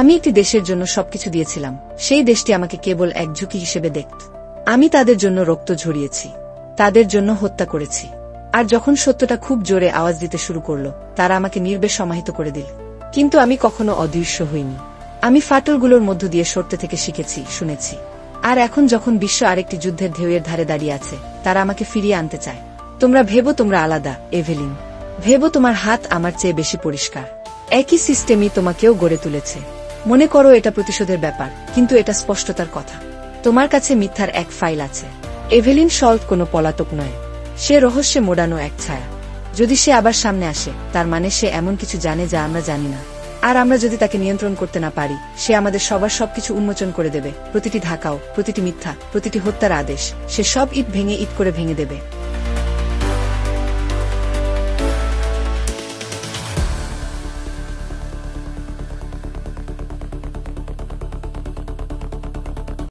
আমি একটি দেশের জন্য সবকিছু দিয়েছিলাম, সেই দেশটি আমাকে কেবল এক ঝুঁকি হিসেবে দেখত। আমি তাদের জন্য রক্ত ঝরিয়েছি, তাদের জন্য হত্যা করেছি। আর যখন সত্যটা খুব জোরে আওয়াজ দিতে শুরু করলো, তারা আমাকে নির্বে সমাহিত করে দিল। কিন্তু আমি কখনো অদৃশ্য হইনি। আমি ফাটলগুলোর মধ্য দিয়ে সরতে থেকে শিখেছি, শুনেছি। আর এখন যখন বিশ্ব আরেকটি যুদ্ধের ঢেউয়ের ধারে দাঁড়িয়ে আছে, তারা আমাকে ফিরিয়ে আনতে চায়। তোমরা ভেবো তোমরা আলাদা, এভেলিন। ভেবো তোমার হাত আমার চেয়ে বেশি পরিষ্কার। একই সিস্টেমই তোমাকেও গড়ে তুলেছে। মনে করো এটা প্রতিশোধের ব্যাপার, কিন্তু এটা স্পষ্টতার কথা। তোমার কাছে মিথ্যার এক ফাইল আছে। এভেলিন সল্ট কোনো পলাতক নয়, সে রহস্যে মোড়ানো এক ছায়া। যদি সে আবার সামনে আসে, তার মানে সে এমন কিছু জানে যা আমরা জানি না। আর আমরা যদি তাকে নিয়ন্ত্রণ করতে না পারি, সে আমাদের সবার সবকিছু উন্মোচন করে দেবে। প্রতিটি ধাক্কাও, প্রতিটি মিথ্যা, প্রতিটি হত্যার আদেশ, সে সব ইট ভেঙে ইট করে ভেঙে দেবে।